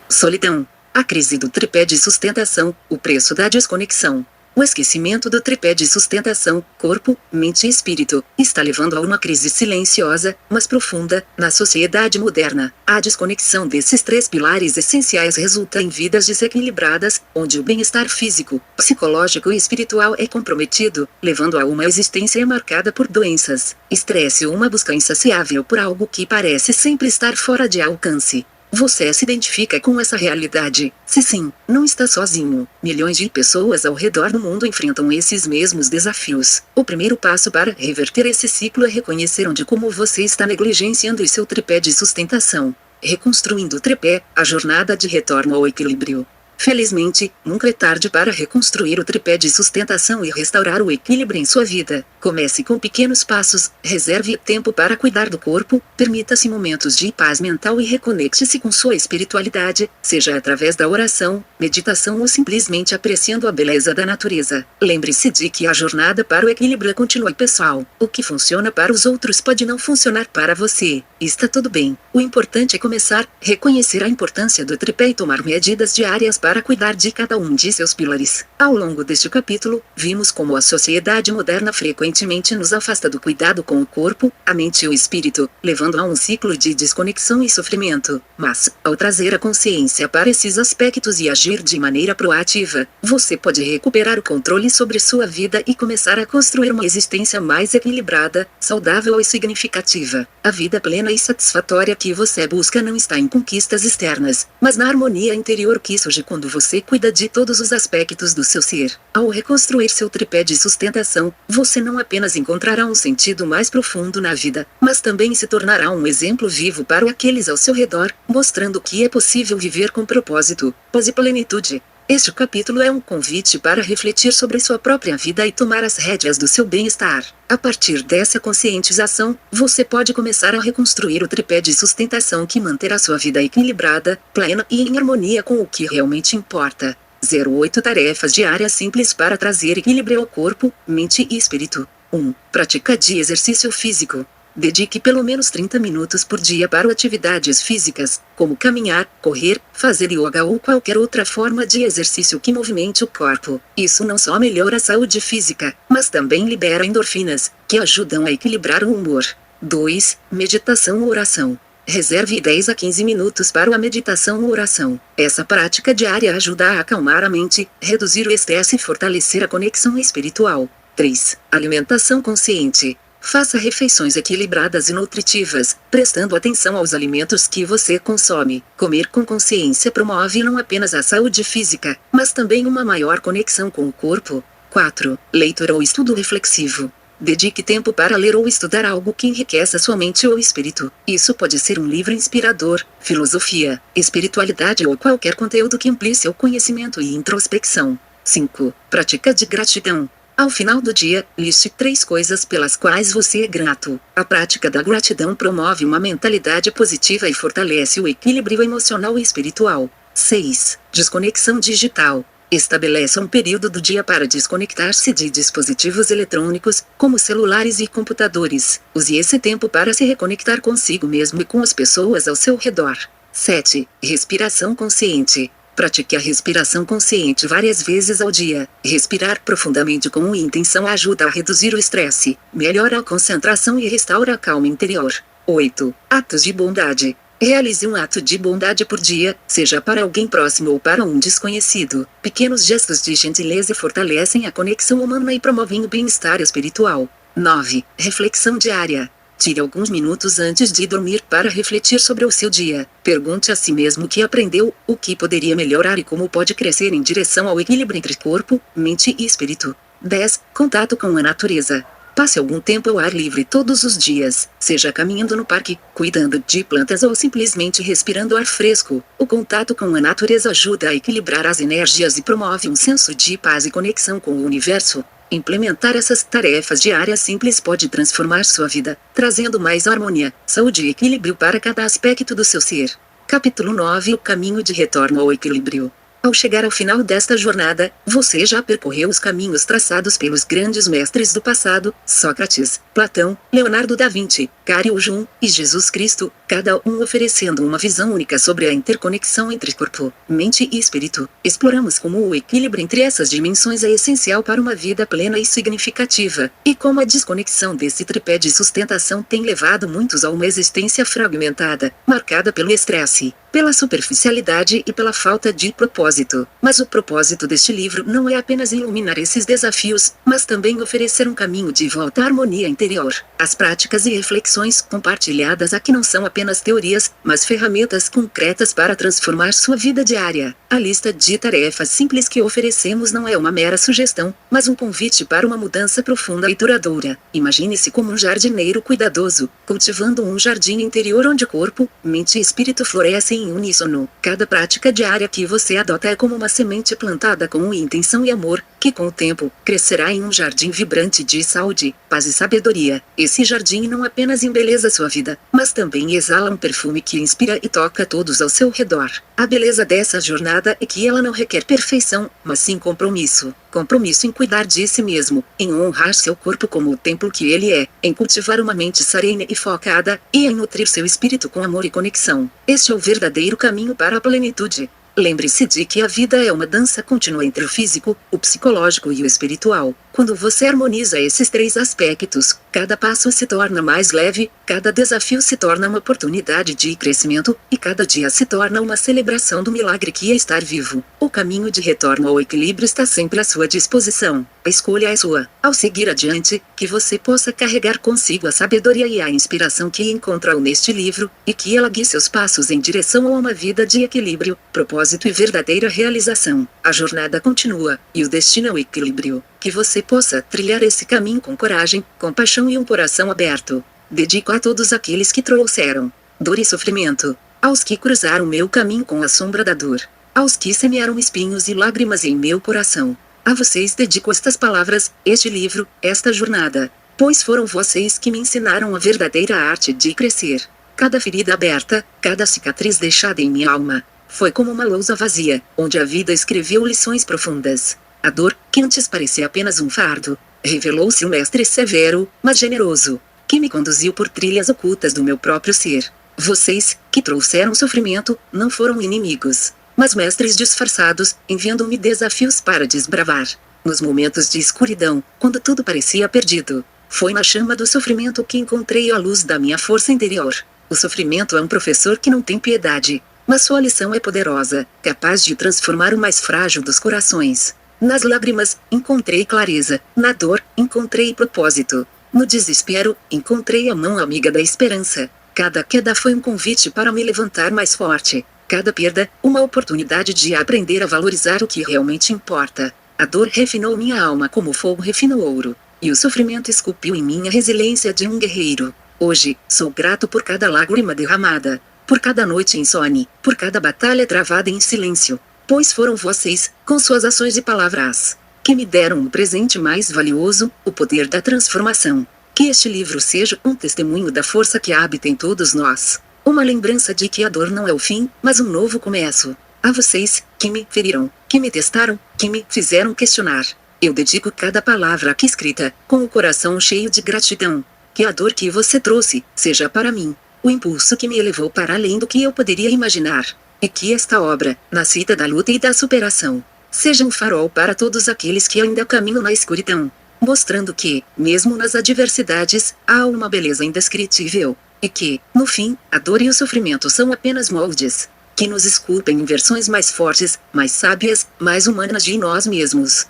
solidão. A crise do tripé de sustentação, o preço da desconexão. O esquecimento do tripé de sustentação, corpo, mente e espírito, está levando a uma crise silenciosa, mas profunda, na sociedade moderna. A desconexão desses três pilares essenciais resulta em vidas desequilibradas, onde o bem-estar físico, psicológico e espiritual é comprometido, levando a uma existência marcada por doenças, estresse ou uma busca insaciável por algo que parece sempre estar fora de alcance. Você se identifica com essa realidade? Se sim, não está sozinho. Milhões de pessoas ao redor do mundo enfrentam esses mesmos desafios. O primeiro passo para reverter esse ciclo é reconhecer onde como você está negligenciando o seu tripé de sustentação. Reconstruindo o tripé, a jornada de retorno ao equilíbrio. Felizmente, nunca é tarde para reconstruir o tripé de sustentação e restaurar o equilíbrio em sua vida. Comece com pequenos passos, reserve tempo para cuidar do corpo, permita-se momentos de paz mental e reconecte-se com sua espiritualidade, seja através da oração, meditação ou simplesmente apreciando a beleza da natureza. Lembre-se de que a jornada para o equilíbrio é contínua e pessoal. O que funciona para os outros pode não funcionar para você. Está tudo bem. O importante é começar, reconhecer a importância do tripé e tomar medidas diárias para cuidar de cada um de seus pilares. Ao longo deste capítulo, vimos como a sociedade moderna frequentemente nos afasta do cuidado com o corpo, a mente e o espírito, levando a um ciclo de desconexão e sofrimento. Mas, ao trazer a consciência para esses aspectos e agir de maneira proativa, você pode recuperar o controle sobre sua vida e começar a construir uma existência mais equilibrada, saudável e significativa. A vida plena e satisfatória que você busca não está em conquistas externas, mas na harmonia interior que surge quando você cuida de todos os aspectos do seu ser. Ao reconstruir seu tripé de sustentação, você não apenas encontrará um sentido mais profundo na vida, mas também se tornará um exemplo vivo para aqueles ao seu redor, mostrando que é possível viver com propósito, paz e plenitude. Este capítulo é um convite para refletir sobre sua própria vida e tomar as rédeas do seu bem-estar. A partir dessa conscientização, você pode começar a reconstruir o tripé de sustentação que manterá sua vida equilibrada, plena e em harmonia com o que realmente importa. 08 tarefas diárias simples para trazer equilíbrio ao corpo, mente e espírito. 1. Prática de exercício físico. Dedique pelo menos 30 minutos por dia para atividades físicas, como caminhar, correr, fazer yoga ou qualquer outra forma de exercício que movimente o corpo. Isso não só melhora a saúde física, mas também libera endorfinas, que ajudam a equilibrar o humor. 2. Meditação ou oração. Reserve 10 a 15 minutos para a meditação ou oração. Essa prática diária ajuda a acalmar a mente, reduzir o estresse e fortalecer a conexão espiritual. 3. Alimentação consciente. Faça refeições equilibradas e nutritivas, prestando atenção aos alimentos que você consome. Comer com consciência promove não apenas a saúde física, mas também uma maior conexão com o corpo. 4. Leitura ou estudo reflexivo. Dedique tempo para ler ou estudar algo que enriqueça sua mente ou espírito. Isso pode ser um livro inspirador, filosofia, espiritualidade ou qualquer conteúdo que amplie seu conhecimento e introspecção. 5. Prática de gratidão. Ao final do dia, liste 3 coisas pelas quais você é grato. A prática da gratidão promove uma mentalidade positiva e fortalece o equilíbrio emocional e espiritual. 6. Desconexão digital. Estabeleça um período do dia para desconectar-se de dispositivos eletrônicos, como celulares e computadores. Use esse tempo para se reconectar consigo mesmo e com as pessoas ao seu redor. 7. Respiração consciente. Pratique a respiração consciente várias vezes ao dia. Respirar profundamente com intenção ajuda a reduzir o estresse, melhora a concentração e restaura a calma interior. 8. Atos de bondade. Realize um ato de bondade por dia, seja para alguém próximo ou para um desconhecido. Pequenos gestos de gentileza fortalecem a conexão humana e promovem o bem-estar espiritual. 9. Reflexão diária. Tire alguns minutos antes de dormir para refletir sobre o seu dia. Pergunte a si mesmo o que aprendeu, o que poderia melhorar e como pode crescer em direção ao equilíbrio entre corpo, mente e espírito. 10. Contato com a natureza. Passe algum tempo ao ar livre todos os dias, seja caminhando no parque, cuidando de plantas ou simplesmente respirando ar fresco. O contato com a natureza ajuda a equilibrar as energias e promove um senso de paz e conexão com o universo. Implementar essas tarefas diárias simples pode transformar sua vida, trazendo mais harmonia, saúde e equilíbrio para cada aspecto do seu ser. Capítulo 9. O caminho de retorno ao equilíbrio. Ao chegar ao final desta jornada, você já percorreu os caminhos traçados pelos grandes mestres do passado, Sócrates, Platão, Leonardo da Vinci, Carl Jung e Jesus Cristo, cada um oferecendo uma visão única sobre a interconexão entre corpo, mente e espírito. Exploramos como o equilíbrio entre essas dimensões é essencial para uma vida plena e significativa, e como a desconexão desse tripé de sustentação tem levado muitos a uma existência fragmentada, marcada pelo estresse, pela superficialidade e pela falta de propósito. Mas o propósito deste livro não é apenas iluminar esses desafios, mas também oferecer um caminho de volta à harmonia interior. As práticas e reflexões compartilhadas aqui não são apenas teorias, mas ferramentas concretas para transformar sua vida diária. A lista de tarefas simples que oferecemos não é uma mera sugestão, mas um convite para uma mudança profunda e duradoura. Imagine-se como um jardineiro cuidadoso, cultivando um jardim interior onde corpo, mente e espírito florescem em uníssono. Cada prática diária que você adota é como uma semente plantada com intenção e amor, que com o tempo, crescerá em um jardim vibrante de saúde, paz e sabedoria. Esse jardim não apenas embeleza sua vida, mas também exala um perfume que inspira e toca todos ao seu redor. A beleza dessa jornada é que ela não requer perfeição, mas sim compromisso. Compromisso em cuidar de si mesmo, em honrar seu corpo como o templo que ele é, em cultivar uma mente serena e focada, e em nutrir seu espírito com amor e conexão. Este é o verdadeiro caminho para a plenitude. Lembre-se de que a vida é uma dança contínua entre o físico, o psicológico e o espiritual. Quando você harmoniza esses 3 aspectos, cada passo se torna mais leve, cada desafio se torna uma oportunidade de crescimento, e cada dia se torna uma celebração do milagre que é estar vivo. O caminho de retorno ao equilíbrio está sempre à sua disposição. A escolha é sua. Ao seguir adiante, que você possa carregar consigo a sabedoria e a inspiração que encontrou neste livro, e que ela guie seus passos em direção a uma vida de equilíbrio, propósito e verdadeira realização. A jornada continua, e o destino é o equilíbrio. Que você possa trilhar esse caminho com coragem, compaixão e um coração aberto. Dedico a todos aqueles que trouxeram dor e sofrimento, aos que cruzaram meu caminho com a sombra da dor, aos que semearam espinhos e lágrimas em meu coração. A vocês dedico estas palavras, este livro, esta jornada, pois foram vocês que me ensinaram a verdadeira arte de crescer. Cada ferida aberta, cada cicatriz deixada em minha alma, foi como uma lousa vazia, onde a vida escreveu lições profundas. A dor, que antes parecia apenas um fardo, revelou-se um mestre severo, mas generoso, que me conduziu por trilhas ocultas do meu próprio ser. Vocês, que trouxeram sofrimento, não foram inimigos, mas mestres disfarçados, enviando-me desafios para desbravar. Nos momentos de escuridão, quando tudo parecia perdido, foi na chama do sofrimento que encontrei a luz da minha força interior. O sofrimento é um professor que não tem piedade, mas sua lição é poderosa, capaz de transformar o mais frágil dos corações. Nas lágrimas, encontrei clareza, na dor, encontrei propósito. No desespero, encontrei a mão amiga da esperança. Cada queda foi um convite para me levantar mais forte. Cada perda, uma oportunidade de aprender a valorizar o que realmente importa. A dor refinou minha alma como fogo refina o ouro. E o sofrimento esculpiu em mim a resiliência de um guerreiro. Hoje, sou grato por cada lágrima derramada. Por cada noite insone. Por cada batalha travada em silêncio. Pois foram vocês, com suas ações e palavras, que me deram um presente mais valioso, o poder da transformação. Que este livro seja um testemunho da força que habita em todos nós. Uma lembrança de que a dor não é o fim, mas um novo começo. A vocês, que me feriram, que me testaram, que me fizeram questionar. Eu dedico cada palavra aqui escrita, com o coração cheio de gratidão. Que a dor que você trouxe, seja para mim, o impulso que me elevou para além do que eu poderia imaginar. E que esta obra, nascida da luta e da superação, seja um farol para todos aqueles que ainda caminham na escuridão, mostrando que, mesmo nas adversidades, há uma beleza indescritível, e que, no fim, a dor e o sofrimento são apenas moldes, que nos esculpem em versões mais fortes, mais sábias, mais humanas de nós mesmos.